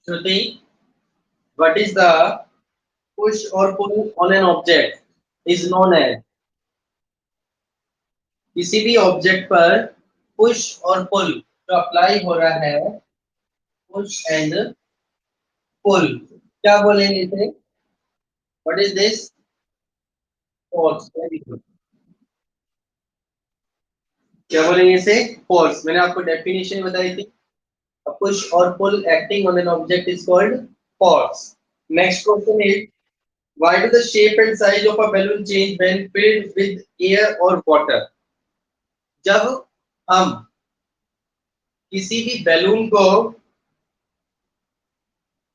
Shruti, what is the push or pull on an object is known as? किसी भी object पर push और पुल जो अप्लाई हो रहा है, पुश एंड पुल, क्या बोलेंगे इसे? What is this? Force. Very good. क्या बोलेंगे इसे? फोर्स। मैंने आपको डेफिनेशन बताई थी। A push or pull acting on an object is called force. Next question is, why do the shape and size of a balloon change when filled with air or water? जब हम किसी भी balloon को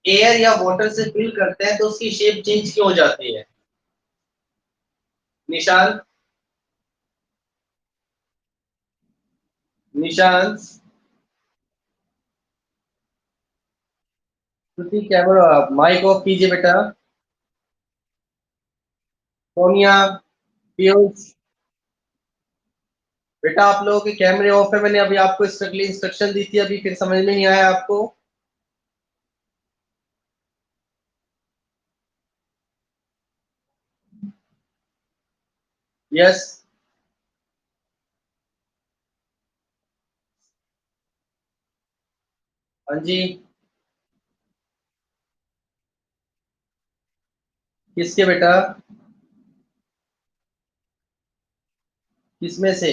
air या water से fill करते हैं तो उसकी शेप चेंज क्यों हो जाती है? निशान, निशान, श्रुति क्या बोलो आप? माइक ऑफ कीजिए बेटा। सोनिया, पीयूष, बेटा आप लोगों के कैमरे ऑफ है। मैंने अभी आपको इंस्ट्रक्शन दी थी, अभी फिर समझ में नहीं आया आपको? यस। हाँ जी। किसके बेटा? किसमें से?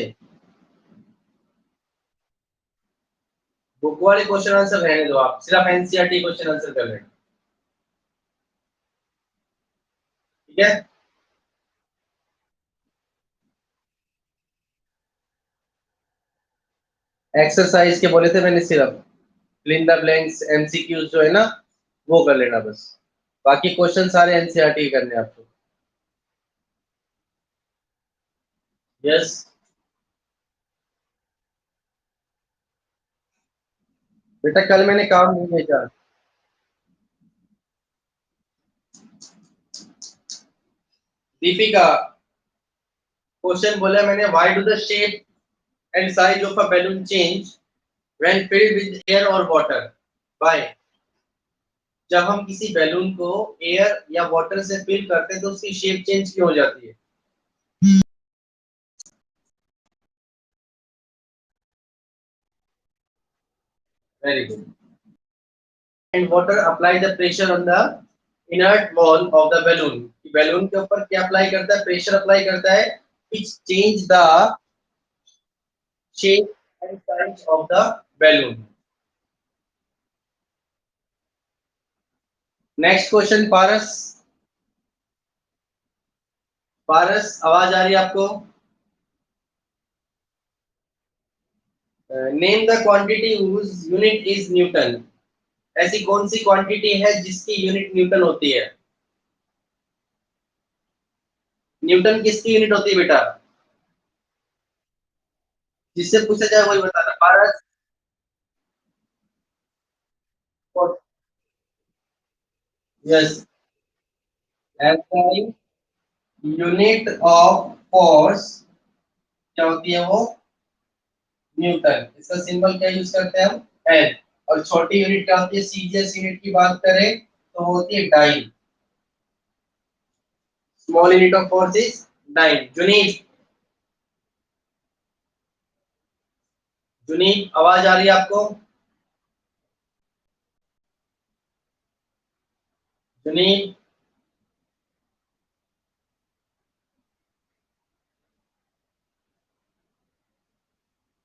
बुक वाले क्वेश्चन आंसर रहने दो, आप सिर्फ एनसीईआरटी क्वेश्चन आंसर कर लेना। ठीक है। एक्सरसाइज के बोले थे मैंने, सिर्फ fill in the blanks MCQs जो है ना, वो कर लेना बस। बाकी क्वेश्चन सारे एनसीईआरटी करने हैं आपको। यस। बेटा कल मैंने काम नहीं भेजा। दीपिका, क्वेश्चन बोला मैंने, why do the shape and size of a balloon change when filled with air और वाटर? बाय। जब हम किसी बैलून को एयर या वाटर से फिल करते हैं तो उसकी शेप चेंज क्यों हो जाती है? Very good. And water apply the pressure on the inert wall of the balloon. Balloon के ऊपर क्या अप्लाई करता है? प्रेशर अप्लाई करता है, which change the shape and size of the balloon. Next question Paras. Paras आवाज आ रही है आपको? Name the quantity whose unit is newton. ऐसी कौन सी क्वांटिटी है जिसकी यूनिट न्यूटन होती है? न्यूटन किसकी यूनिट होती है बेटा? जिससे पूछा जाए वही बताना। Paras. Yes. SI unit of force क्या होती है वो? न्यूटन। इसका सिंबल क्या यूज करते हैं हम? एन। और छोटी यूनिट क्या होती है? सीजीएस यूनिट की बात करें तो होती है dyne. Small unit of force is dyne. Junaid, Junaid आवाज आ रही है आपको? जुनीद,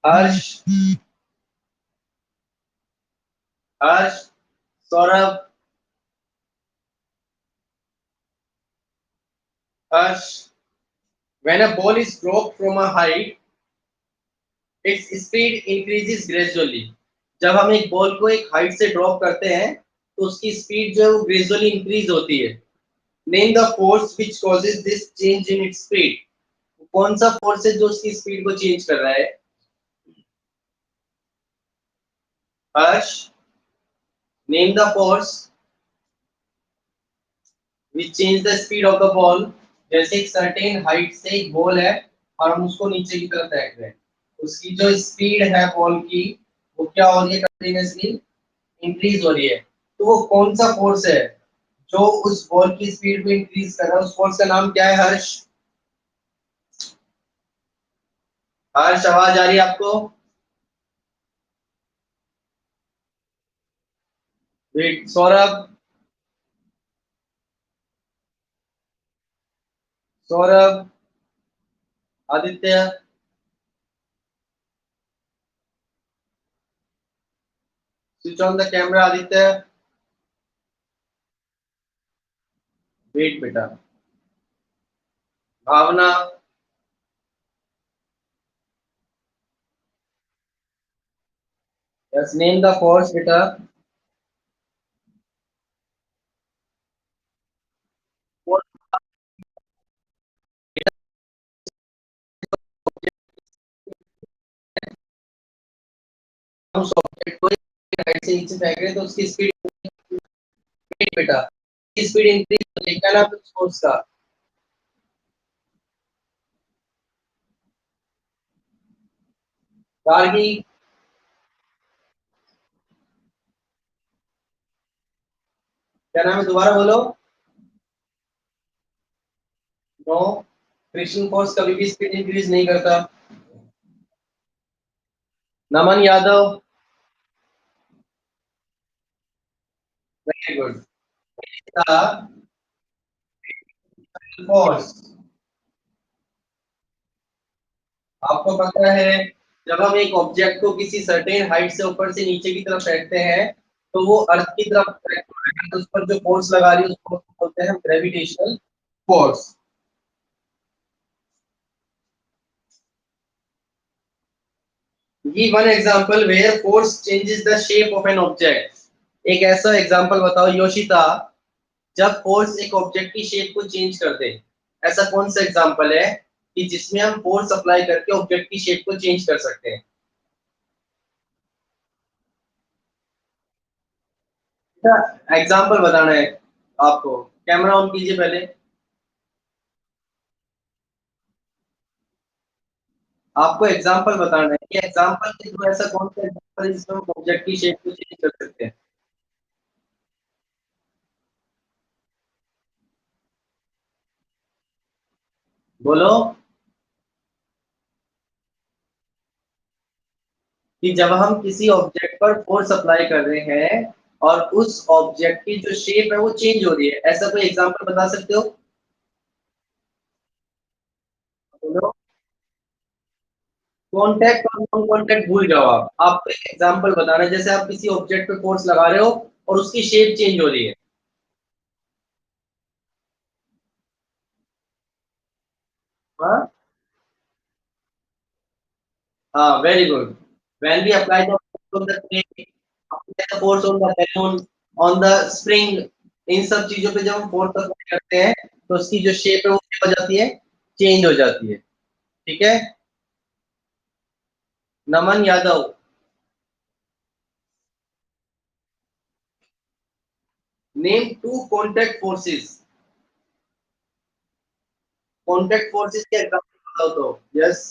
हर्ष, हर्ष, सौरभ, हर्ष। When a ball is dropped from a height, its speed increases gradually. जब हम एक बॉल को एक हाइट से ड्रॉप करते हैं तो उसकी स्पीड जो है वो ग्रेजुअली इंक्रीज होती है। Name the force which causes this change in its speed. कौन सा फोर्स है जो उसकी स्पीड को चेंज कर रहा है? Harsh, name the force which change the speed of the ball। जैसे एक सर्टेन हाइट से एक बॉल है और हम उसको नीचे की तरफ फेंक रहे हैं, उसकी जो स्पीड है बॉल की वो क्या हो रही है? कंटिन्यूअसली इंक्रीज हो रही है। तो वो कौन सा फोर्स है जो उस बॉल की स्पीड को इंक्रीज कर रहा है? उस फोर्स का नाम क्या है हर्ष? हर्ष, आवाज आ रही है आपको? Wait, Saurabh. Saurabh, Aditya, switch on the camera Aditya. Wait बेटा। Bhavana. Yes, name the force बेटा। हम सॉकेट को राइट से नीचे फेंक रहे हैं तो उसकी स्पीड, बेटा, की स्पीड इंक्रीज होगी, क्या नाम है उस फोर्स का? गार्गी। क्या नाम है, दोबारा बोलो। नो, फ्रिक्शन फोर्स कभी भी स्पीड इंक्रीज नहीं करता। Naman Yadav. Very good. Force, आपको पता है जब हम एक ऑब्जेक्ट को किसी सर्टेन हाइट से ऊपर से नीचे की तरफ फेंकते हैं तो वो अर्थ की तरफ attract हो रहा है, तो उस पर जो फोर्स लगा रही है उस फोर्स को बोलते हैं gravitational force. Give one example where force changes the shape of an object. एक ऐसा एग्जांपल बताओ योशिता, जब फोर्स एक ऑब्जेक्ट की शेप को चेंज कर दे। ऐसा कौन सा एग्जांपल है कि जिसमें हम फोर्स अप्लाई करके ऑब्जेक्ट की शेप को चेंज कर सकते हैं? एग्जांपल बताना है आपको। कैमरा ऑन कीजिए पहले। आपको एग्जांपल बताना है कि एग्जांपल के थ्रू ऐसा कौन सा एग्जांपल है जिसमें हम ऑब्जेक्ट की शेप को चेंज कर सकते हैं? बोलो। कि जब हम किसी ऑब्जेक्ट पर फोर्स अप्लाई कर रहे हैं और उस ऑब्जेक्ट की जो शेप है वो चेंज हो रही है, ऐसा कोई एग्जांपल बता सकते हो? बोलो। कॉन्टैक्ट और नॉन कॉन्टैक्ट भूल जाओ, आप आपको एक एग्जांपल बताना है, जैसे आप किसी ऑब्जेक्ट पे फोर्स लगा रहे हो और उसकी शेप चेंज हो रही है। हाँ, हाँ, very good. When we apply the force on the tray, apply the force on the balloon, on the spring, इन सब चीजों पे जब हम फोर्स अप्लाई करते हैं तो उसकी जो शेप है वो क्या हो जाती है? चेंज हो जाती है। ठीक है। Naman Yadav. Name two contact forces. Contact forces के एग्जांपल बताओ तो। यस।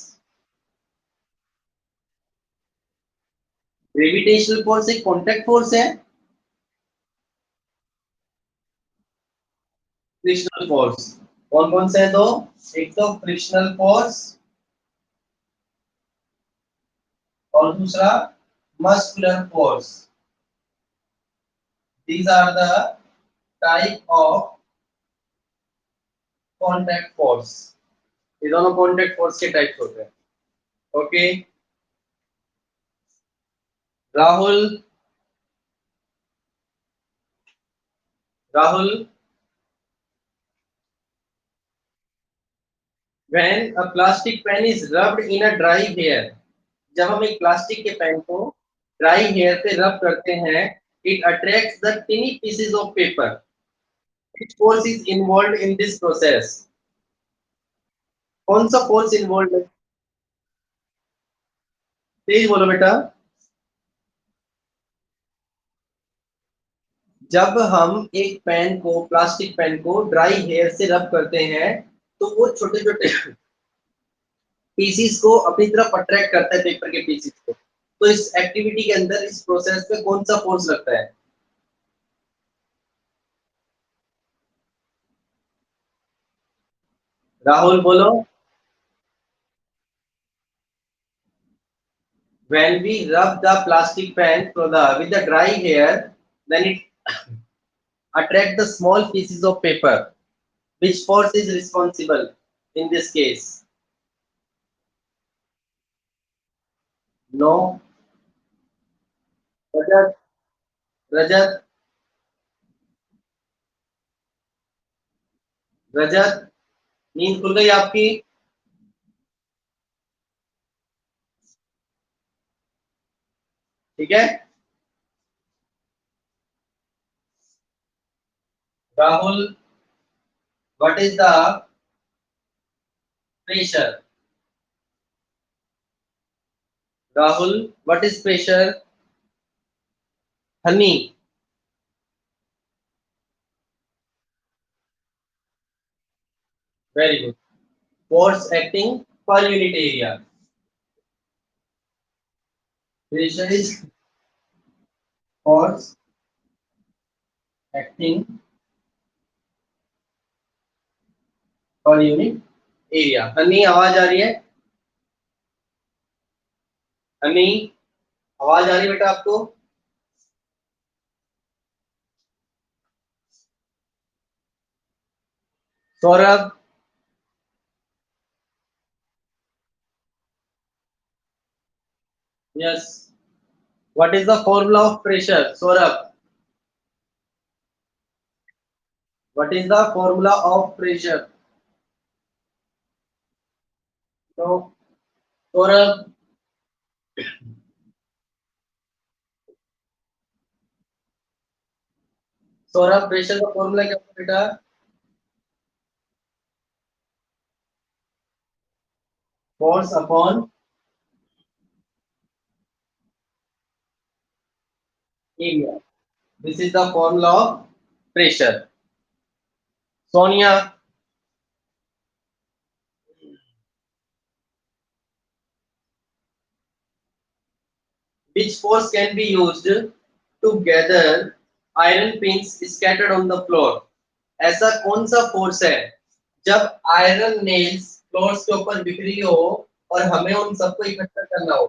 ग्रेविटेशनल फोर्स एक कॉन्टैक्ट फोर्स है। फ्रिक्शनल फोर्स कौन कौन से है तो? एक तो फ्रिक्शनल फोर्स और दूसरा muscular force. These are the type of contact force. ये दोनों कॉन्टैक्ट फोर्स के टाइप्स होते हैं। Okay. Rahul. Rahul, when a plastic pen is rubbed in a dry hair, जब हम एक प्लास्टिक के पेन को ड्राई हेयर पे रब करते हैं, it attracts the tiny pieces of paper. Which force is involved in this process? कौन सा फोर्स इन्वॉल्व है? तेज बोलो बेटा। जब हम एक पेन को, प्लास्टिक पेन को ड्राई हेयर से रब करते हैं तो वो छोटे छोटे पीसीस को अपनी तरफ अट्रैक्ट करता है, पेपर के पीसीस को। तो इस एक्टिविटी के अंदर, इस प्रोसेस पे कौन सा फोर्स लगता है? राहुल बोलो। When we rub the plastic pan through the with the dry hair, then it attract the small pieces of paper. Which force is responsible in this case? No. Rajat, Rajat, रजत, नींद खुल गई आपकी? ठीक है। Rahul, what is the pressure? Rahul, what is pressure? Honey, very good. Force acting per unit area. Pressure is force acting per unit area. Honey, आवाज आ रही है? हनी, आवाज आ रही है बेटा आपको? Saurabh, yes. What is the formula of pressure? Saurabh, what is the formula of pressure? तो सौरभ, सौरभ, प्रेशर का फॉर्मूला क्या होता है बेटा? Force upon area. This is the formula of pressure. Sonia, which force can be used to gather iron pins scattered on the floor? ऐसा कौन सा force है जब आयरन नेल्स फ्लोर्स के ऊपर बिखरी हो और हमें उन सबको इकट्ठा करना हो?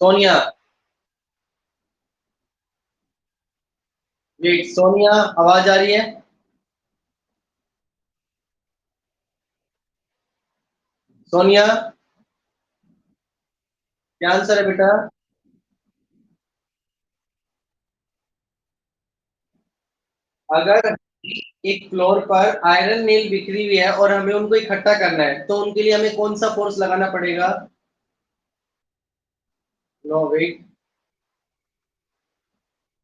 सोनिया, वेट, सोनिया, आवाज आ रही है? सोनिया, क्या आंसर है बेटा? अगर एक फ्लोर पर आयरन नेल बिखरी हुई है और हमें उनको इकट्ठा करना है तो उनके लिए हमें कौन सा फोर्स लगाना पड़ेगा? नो, वेट,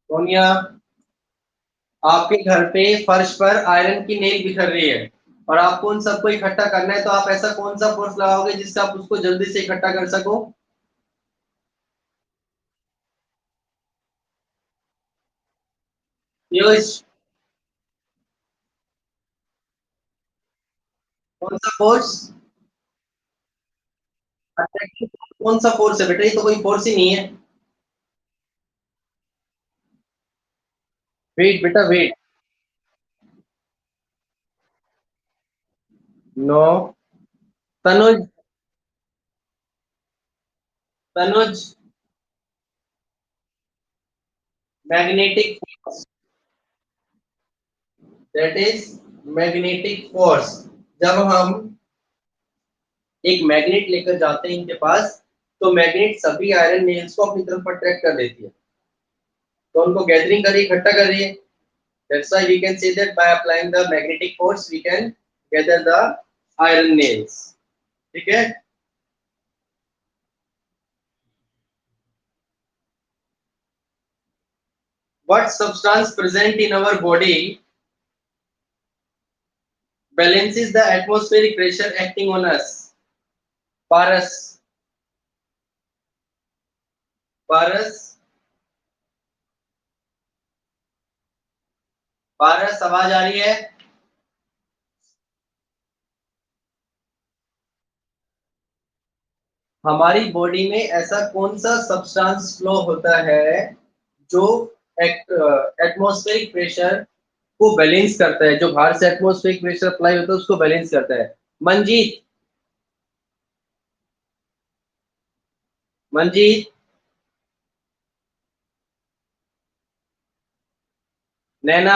सोनिया, आपके घर पे फर्श पर आयरन की नेल बिखर रही है और आपको उन सबको इकट्ठा करना है, तो आप ऐसा कौन सा फोर्स लगाओगे जिससे आप उसको जल्दी से इकट्ठा कर सको? पीयूष, कौन सा फोर्स? अट्रैक्टिव फोर्स कौन सा फोर्स है बेटा? ये तो कोई फोर्स ही नहीं है। वेट बेटा, wait. No. Tanuj, Tanuj, magnetic force, that is magnetic force. जब हम एक मैग्नेट लेकर जाते हैं इनके पास, तो मैग्नेट सभी आयरन नेल्स को अपनी तरफ अट्रैक्ट कर देती है, तो उनको गैदरिंग कर रही है, इकट्ठा कर रही है। That's why we can say that by applying the magnetic force we can gather the iron nails. ठीक है? What substance present in our body balances the atmospheric pressure acting on us? पारस, पारस, पारस, आवाज आ रही है? हमारी बॉडी में ऐसा कौन सा सब्सटेंस फ्लो होता है जो एटमॉस्फेरिक प्रेशर को बैलेंस करता है, जो बाहर से एटमॉस्फेरिक प्रेशर अप्लाई होता है उसको बैलेंस करता है। मंजीत, मंजीत, नैना,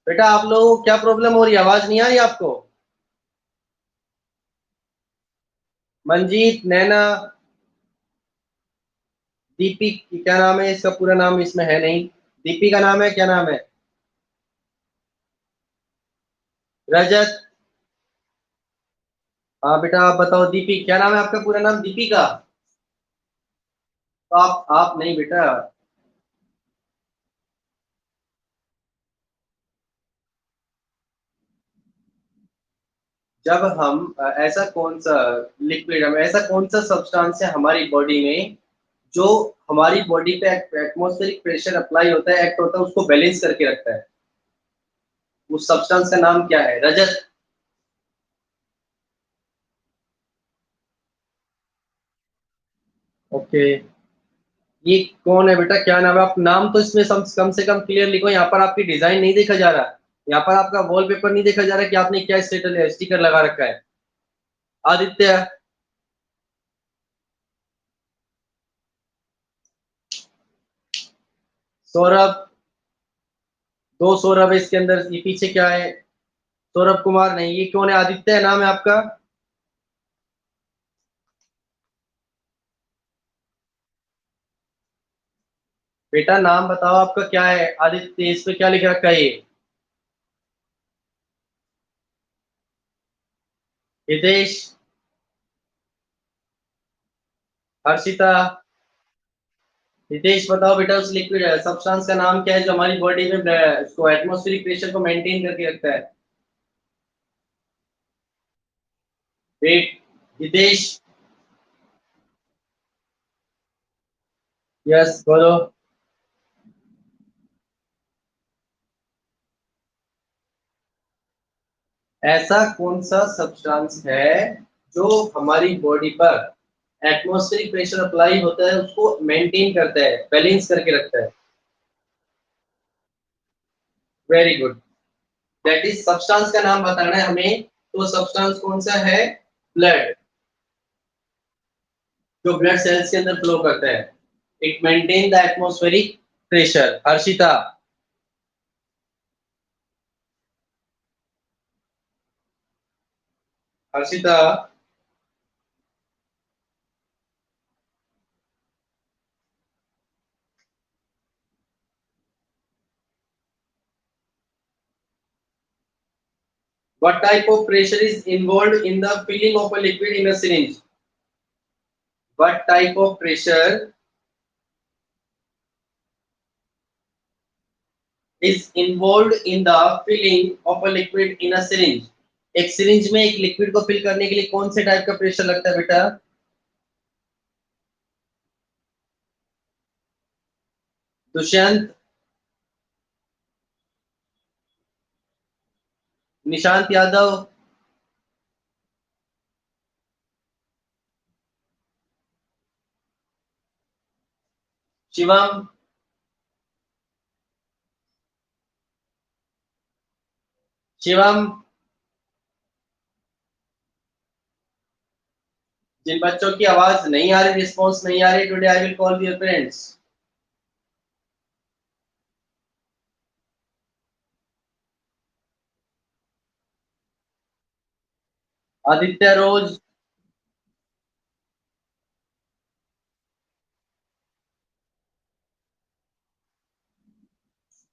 बेटा आप लोगों को क्या प्रॉब्लम हो रही है, आवाज नहीं आ रही आपको? मंजीत, नैना, दीपी, क्या नाम है इसका पूरा नाम इसमें है नहीं, दीपी का नाम है, क्या नाम है? रजत। हाँ बेटा आप बताओ, दीपी क्या नाम है आपका पूरा नाम, दीपिका? तो आप नहीं बेटा। जब हम ऐसा कौन सा लिक्विड, हम ऐसा कौन सा सब्सटेंस है हमारी बॉडी में जो हमारी बॉडी पे एटमॉस्फेरिक प्रेशर अप्लाई होता है, एक्ट होता है, उसको बैलेंस करके रखता है? उस सब्सटेंस का नाम क्या है रजत? ओके। ये कौन है बेटा, क्या नाम है? आप नाम तो इसमें कम से कम क्लियर लिखो, यहाँ पर आपकी डिजाइन नहीं देखा जा रहा, यहाँ पर आपका वॉलपेपर नहीं देखा जा रहा कि आपने क्या स्टेटस स्टिकर लगा रखा है। आदित्य। सौरभ। दो सौरभ है इसके अंदर, ये पीछे क्या है? सौरभ कुमार नहीं, ये कौन है? आदित्य है नाम है आपका? बेटा नाम बताओ आपका क्या है? आदित्य, इस पे क्या लिख रखा है ये? हितेश। हर्षिता। हितेश बताओ बेटा, उस लिक्विड सब्सटेंस का नाम क्या है जो हमारी बॉडी में उसको एटमॉस्फेरिक प्रेशर को मेंटेन करके रखता है? वेट। हितेश। यस बोलो। ऐसा कौन सा सब्सटेंस है जो हमारी बॉडी पर एटमॉस्फेरिक प्रेशर अप्लाई होता है उसको मेंटेन करता है, बैलेंस करके रखता है? Very good. That is, substance का नाम बताना है हमें, तो सब्सटेंस कौन सा है? ब्लड। जो ब्लड सेल्स के अंदर फ्लो करता है, it maintain the atmospheric pressure. Harshita. Harshita. what type of pressure is involved in the filling of a liquid in a syringe? What type of pressure is involved in the filling of a liquid in a syringe? एक syringe में एक liquid को fill करने के लिए कौन से type का प्रेशर लगता है बेटा? दुष्यंत। निशांत यादव। शिवम। शिवम। जिन बच्चों की आवाज नहीं आ रही, रिस्पॉन्स नहीं आ रही, today I will call your parents. Aditya Rose.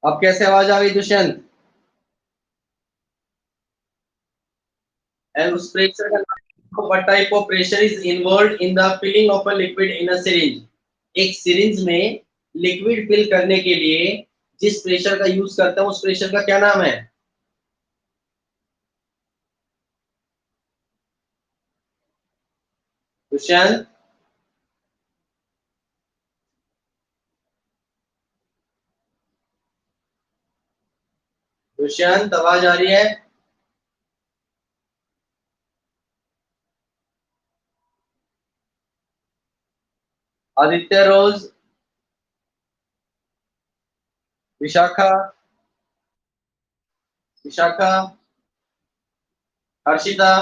अब कैसे आवाज आ गई दुष्यंत? एंड उस प्रेशर का नाम, what type of pressure is involve in the filling of a liquid in a syringe? एक सिरिंज में लिक्विड फिल करने के लिए जिस प्रेशर का यूज करता है उस प्रेशर का क्या नाम है? दुष्यंत। दुष्यंत आवाज आ रही है? Aditya Rose. Vishakha, Vishakha, Harshita,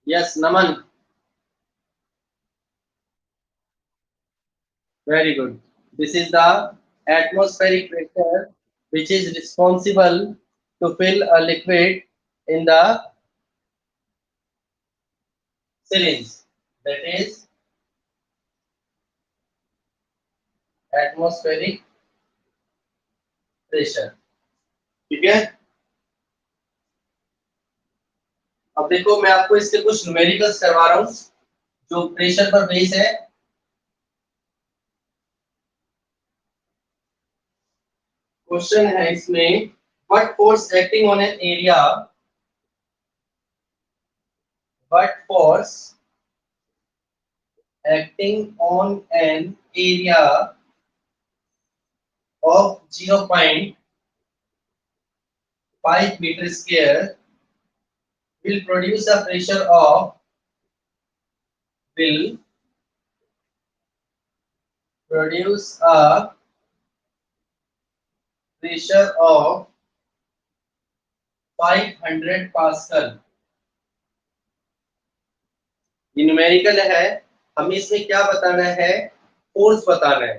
yes, Naman, very good. This is the atmospheric pressure which is responsible to fill a liquid in the syringe. That is atmospheric pressure. ठीक है। अब देखो मैं आपको इसके कुछ न्यूमेरिकल्स करवा रहा हूँ जो प्रेशर पर बेस है। क्वेश्चन है इसमें, what force acting on an area, what force acting on an area of 0.5 meter square will produce a pressure of will produce a pressure of 500 pascal. ये न्यूमेरिकल है, हमें इसमें क्या बताना है, फोर्स बताना है।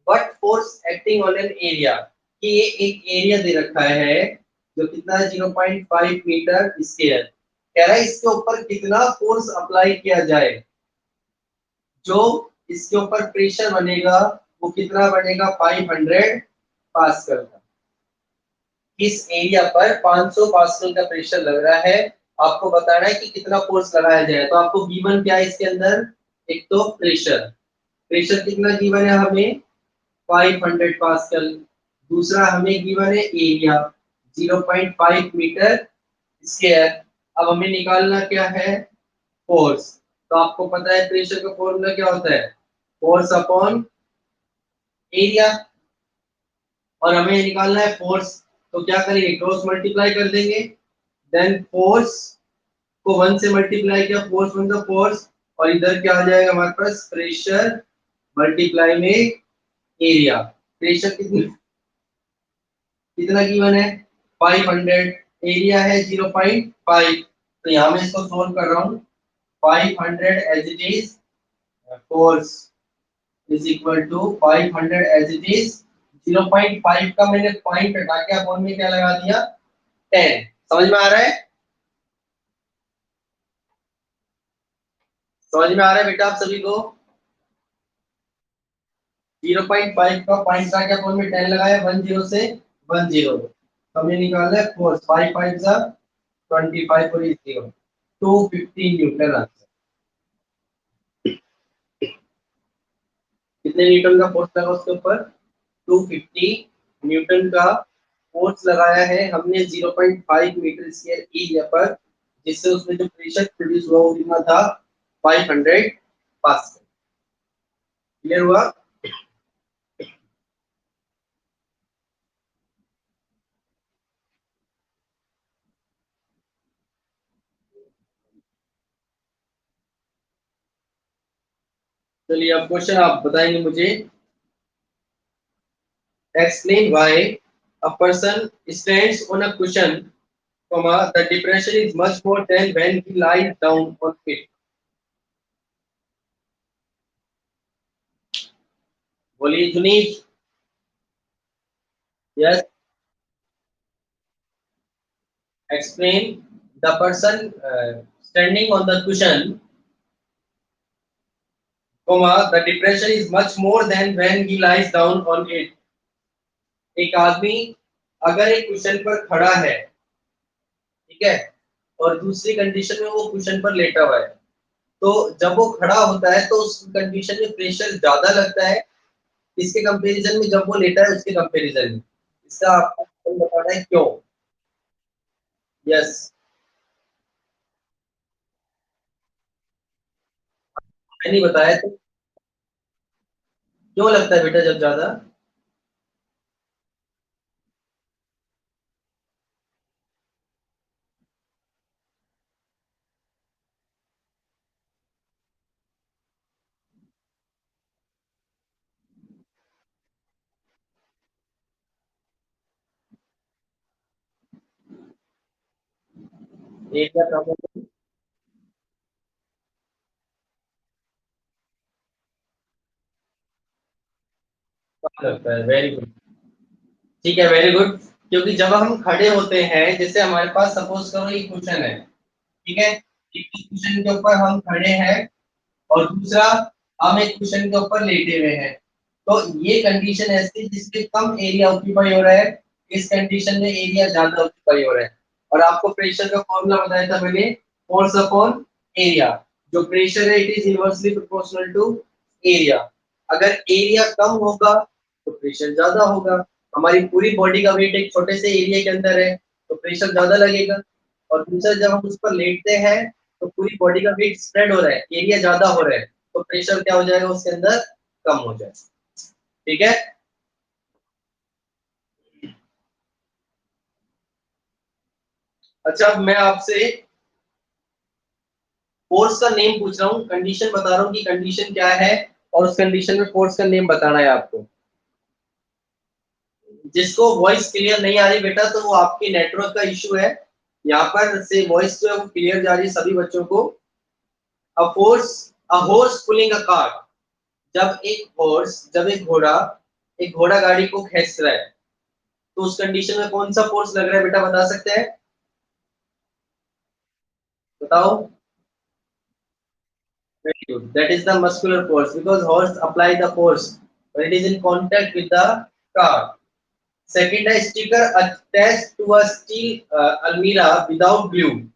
What force acting on an area, कि ये एक एरिया दे रखा है जो कितना है 0.5 मीटर स्क्वायर। कह रहा है इसके ऊपर कितना फोर्स अप्लाई किया जाए, जो इसके ऊपर प्रेशर बनेगा वो कितना बनेगा 500 पास्कल का। इस एरिया पर 500 पास्कल का प्रेशर लग रहा है, आपको बताना है कि कितना फोर्स लगाया जाए। तो आपको गिवन क्या है इसके अंदर, एक तो प्रेशर, प्रेशर कितना गिवन है हमें 500 पास्कल, दूसरा हमें गिवन है एरिया 0.5 मीटर स्क्वायर। अब हमें निकालना क्या है, फोर्स। तो आपको पता है प्रेशर का फॉर्मूला क्या होता है, फोर्स अपॉन एरिया, और हमें निकालना है फोर्स। तो क्या करेंगे, क्रॉस मल्टीप्लाई कर देंगे, देन फोर्स को 1 से मल्टीप्लाई किया, फोर्स 1 का फोर्स, और इधर क्या आ जाएगा हमारे पास, प्रेशर मल्टीप्लाई में एरिया। प्रेशर कितनी कितना गिवन है 500, एरिया है 0.5। तो यहाँ मैं इसको सोल्व कर रहा हूँ, 500 as it is, force is equal to 500 as it is, 0.5 का मैंने पॉइंट हटा के अपॉन में क्या लगा दिया 10। समझ में आ रहा है, समझ में आ रहा है बेटा आप सभी को। 0.5 का पॉइंट हटा के अपॉन में 10 लगाया, 10 से 10, हमें निकालना है फोर्स, 5 5 जा 25 और 0 250 न्यूटन आंसर। कितने न्यूटन का फोर्स लगा उसके ऊपर, 250 न्यूटन का फोर्स लगाया है हमने 0.5 मीटर स्क्वायर एरिया पर, जिससे उसमें जो प्रेशर प्रोड्यूस हुआ वो कितना था 500 पास्कल। क्लियर हुआ। चलिए अब क्वेश्चन आप बताएंगे मुझे, explain why a person stands on a cushion, the depression is much more than when he lies down on it. बोलिए जुनीज। Yes, explain, the person standing on the cushion, the depression is much more than when he lies down on it. एक आदमी अगर एक cushion पर खड़ा है, ठीक है, और दूसरी कंडीशन में वो कुशन पर लेटा हुआ है, तो जब वो खड़ा होता है तो उस कंडीशन में प्रेशर ज्यादा लगता है इसके कंपैरिजन में जब वो लेटा है उसके कंपैरिजन में। इसका आपको बताना है क्यों। यस, मैंने बताया तो, क्यों लगता है बेटा जब ज्यादा, एरिया कम लगता है। Very good. ठीक है, वेरी गुड। क्योंकि जब हम खड़े होते हैं, जैसे हमारे पास सपोज करो ये क्वेश्चन है, ठीक है, एक क्वेश्चन के ऊपर हम खड़े हैं और दूसरा हम एक क्वेश्चन के ऊपर लेटे हुए हैं, तो ये कंडीशन ऐसी है जिसमें कम एरिया ऑक्यूपाई हो रहा है, इस कंडीशन में एरिया ज्यादा ऑक्यूपाई हो रहा है। और आपको प्रेशर का फॉर्मूला बताया था मैंने, फोर्स अपॉन एरिया। जो प्रेशर है it is inversely proportional to area. अगर एरिया कम होगा तो प्रेशर ज्यादा होगा। हमारी पूरी बॉडी का वेट एक छोटे से एरिया के अंदर है, तो प्रेशर ज्यादा लगेगा। और दूसरा, जब हम उस पर लेटते हैं तो पूरी बॉडी का वेट स्प्रेड हो रहा है, एरिया ज्यादा हो रहा है, तो प्रेशर क्या हो जाएगा उसके अंदर, कम हो जाएगा। ठीक है। अच्छा, अब मैं आपसे फोर्स का नेम पूछ रहा हूँ, कंडीशन बता रहा हूँ कि कंडीशन क्या है, और उस कंडीशन में फोर्स का नेम बताना है आपको। जिसको वॉइस क्लियर नहीं आ रही बेटा, तो वो आपके नेटवर्क का इशू है। यहाँ पर से वॉइस जो है वो क्लियर जा रही है सभी बच्चों को। A force, a horse pulling a cart. जब एक घोड़ा गाड़ी को खींच रहा है, तो उस कंडीशन में कौन सा फोर्स लग रहा है बेटा, बता सकते हैं? बताओ। Very good. That is the muscular force because horse apply the force when it is in contact with the car. Second, a sticker attached to a steel almirah without glue.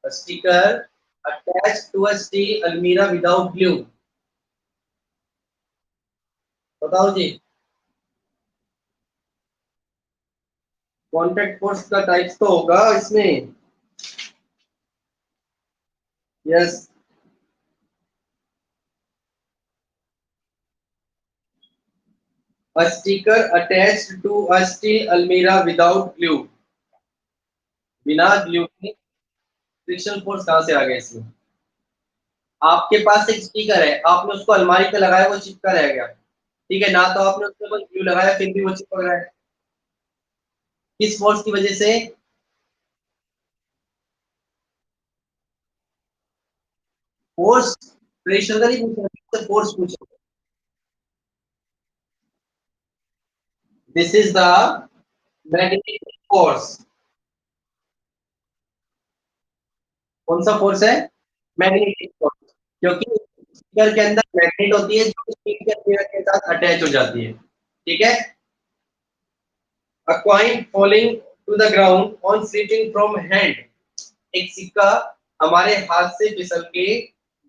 A sticker attached to a steel almirah without glue. बताओ जी। Contact force का types तो होगा इसमें। Yes. A sticker attached to a steel almirah without glue. बिना glue के friction force कहाँ से आ गया इसमें? आपके पास एक स्टिकर है, आपने उसको अलमारी पे लगाया, वो चिपका रह गया, ठीक है ना, तो आपने उसके ऊपर ग्लू लगाया फिर भी वो चिपक रहा है। किस फोर्स की वजह से? फोर्स। प्रेशर का नहीं पूछ रहा, फोर्स पूछ रहा। This is the magnetic force. कौन सा फोर्स है? Magnetic force. क्योंकि स्टिकर के अंदर मैग्नेट होती है जो स्टील के स्फीयर के साथ अटैच हो जाती है। ठीक है। A coin falling to the ground on slipping from hand। एक सिक्का हमारे हाथ से फिसल के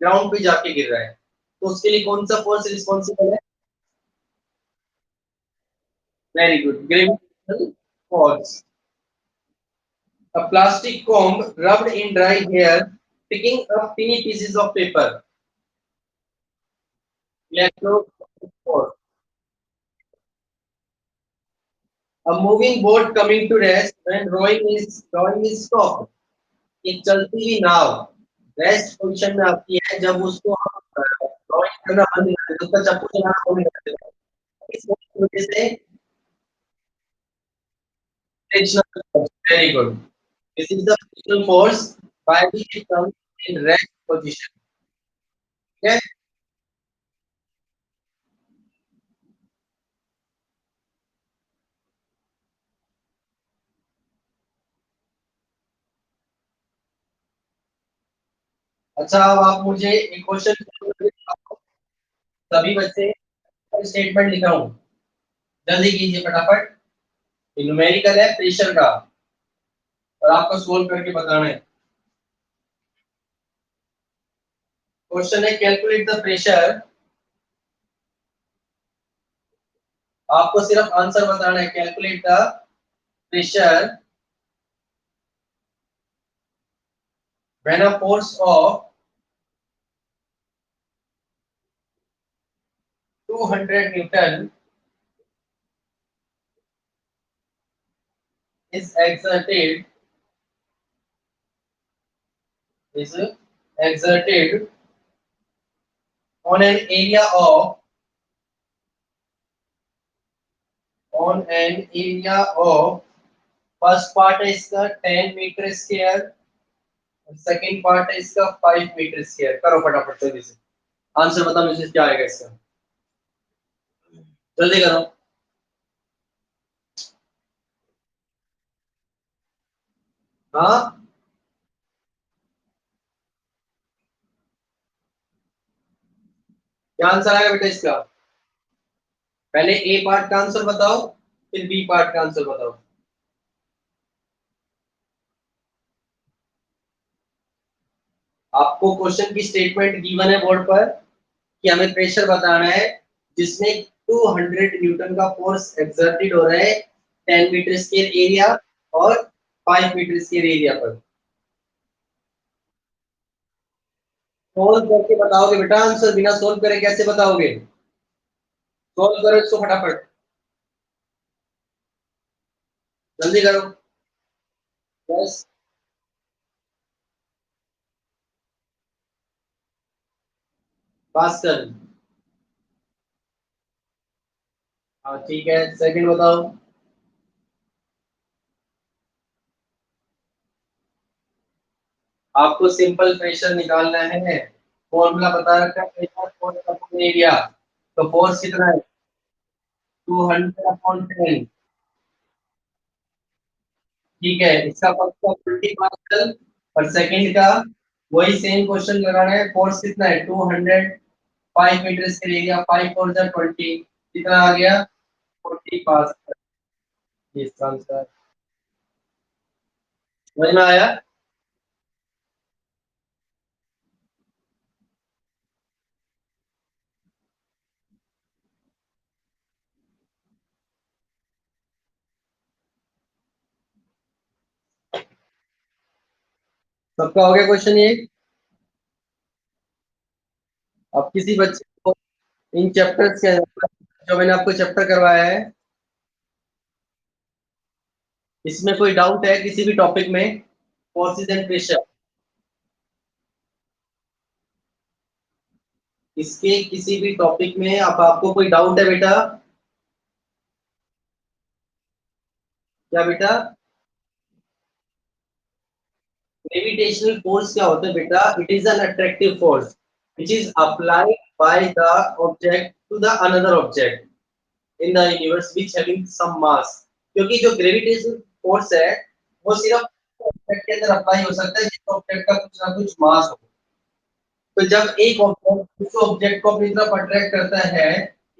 ग्राउंड पे जाके गिर रहा है, तो उसके लिए कौन सा फोर्स रिस्पॉन्सिबल है? Very good, gravitational force. A plastic comb rubbed in dry hair, picking up tiny pieces of paper. Electrostatic force. A moving boat coming to rest when rowing is stopped। एक चलती हुई नाव rest position में आती है जब उसको हम rowing करना बंद कर देते हैं, उसका चप्पू चलाना बंद कर देते हैं। इस वजह से frictional force। Very good. This is the frictional force by which it comes in rest position। ठीक है। अच्छा, अब आप मुझे एक क्वेश्चन, सभी बच्चे स्टेटमेंट लिखा हूँ, जल्दी कीजिए फटाफट। न्यूमेरिकल है प्रेशर का, और आपको सोल्व करके बताना है। क्वेश्चन है कैलकुलेट द प्रेशर। आपको सिर्फ आंसर बताना है, calculate the pressure when a force of 200 Newton is is exerted on an area of on an area of first part है इसका 10 मीटर स्क्वायर, सेकंड पार्ट है इसका 5 मीटर स्क्वायर। करो फटाफट जल्दी से, आंसर बताओ मुझे क्या आएगा इसका, जल्दी करो। हाँ, क्या आंसर आएगा बेटा इसका? पहले ए पार्ट का आंसर बताओ, फिर बी पार्ट का आंसर बताओ। आपको क्वेश्चन की स्टेटमेंट गिवन है बोर्ड पर कि हमें प्रेशर बताना है जिसमें 200 न्यूटन का फोर्स एक्सर्टेड हो रहा है 10 मीटर स्क्वायर एरिया और 5 मीटर स्क्वायर एरिया पर। सोल्व करके बताओगे बेटा आंसर, बिना सोल्व करे कैसे बताओगे? सोल्व करो इसको फटाफट, जल्दी करो। बस, पास कर। हाँ ठीक है, सेकंड बताओ। आपको सिंपल प्रेशर निकालना है, फॉर्मूला बता रखा है प्रेशर फोर्स अपॉन एरिया। तो फोर्स कितना है? 200/10। ठीक है, इसका फर्स्ट का 20 पास्कल और सेकंड का वही सेम क्वेश्चन लगाना है। फोर्स कितना है? 200, 5 मीटर स्क्वायर एरिया, 5 4 जा 20, कितना आ गया? 40 पास्कल। इसका आंसर समझ में आया? सबका हो गया क्वेश्चन ये? अब किसी बच्चे को इन चैप्टर्स के, जो मैंने आपको चैप्टर करवाया है, इसमें कोई डाउट है किसी भी टॉपिक में? फोर्सेस एंड प्रेशर, इसके किसी भी टॉपिक में अब आपको कोई डाउट है बेटा? क्या बेटा? ग्रेविटेशनल फोर्स क्या होता है बेटा? It is an attractive force which is applied by the object to the another object in the universe which having some mass। क्योंकि जो ग्रेविटेशनल फोर्स है वो सिर्फ ऑब्जेक्ट के अंदर अप्लाई हो सकता है जिस ऑब्जेक्ट का कुछ ना कुछ मास हो। तो जब एक ऑब्जेक्ट दूसरे ऑब्जेक्ट को अपनी तरफ अट्रैक्ट करता है,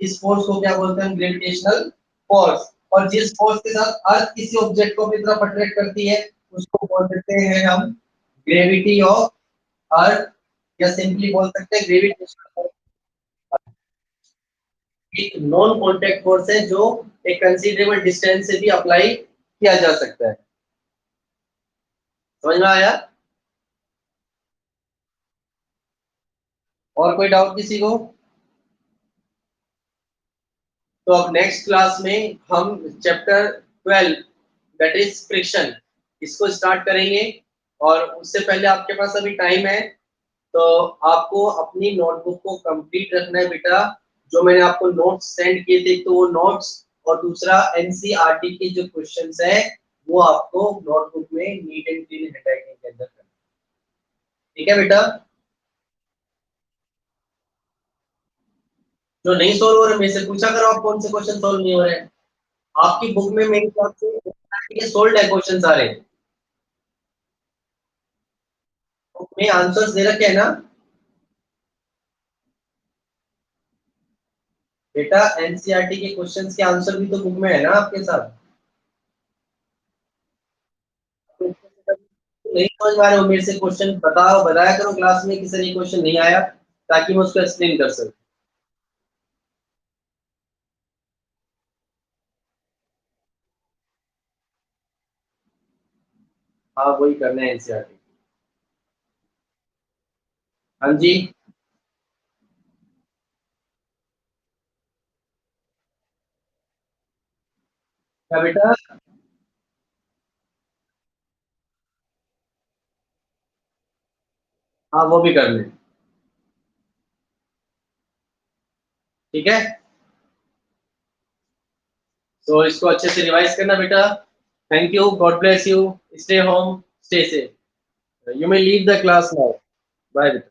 इस फोर्स को क्या बोलते हैं? Gravitational force. और जिस फोर्स के साथ अर्थ किसी ऑब्जेक्ट को अपनी तरफ अट्रैक्ट करती है उसको बोल सकते हैं हम ग्रेविटी ऑफ अर्थ, या सिंपली बोल सकते हैं ग्रेविटेशनल फोर्स। एक नॉन कॉन्टैक्ट फोर्स है जो एक कंसीडरेबल डिस्टेंस से भी अप्लाई किया जा सकता है। समझ में आया? और कोई डाउट किसी को? तो अब नेक्स्ट क्लास में हम चैप्टर 12 दैट इज फ्रिक्शन, इसको स्टार्ट करेंगे। और उससे पहले आपके पास अभी टाइम है, तो आपको अपनी नोटबुक को कंप्लीट रखना है बेटा। जो मैंने आपको नोट्स सेंड किए थे तो वो नोट्स, और दूसरा एनसीईआरटी के जो क्वेश्चंस है वो आपको नोटबुक में नीट एंड क्लीन हैंडराइटिंग के अंदर करना है। ठीक है बेटा? जो नहीं सोल्व हो रहे मेरे से पूछा करो, आप कौन से क्वेश्चन सोल्व नहीं हो रहे हैं? आपकी बुक में मेरे हिसाब से सोल्व है क्वेश्चन सारे, बुक में आंसर्स दे रखे हैं ना बेटा? एनसीईआरटी के क्वेश्चंस के आंसर भी तो बुक में है ना आपके साथ? तो नहीं समझ पा रहे हो मेरे से क्वेश्चन बताओ, बताया करो क्लास में कि सर ये क्वेश्चन नहीं आया, ताकि मैं उसको एक्सप्लेन कर सकूं। हाँ वही करना है एनसीईआरटी। हाँ जी। क्या बेटा? हाँ वो भी करना है। ठीक है, तो इसको अच्छे से रिवाइज करना बेटा। Thank you. God bless you. Stay home. Stay safe. You may leave the class now. Bye.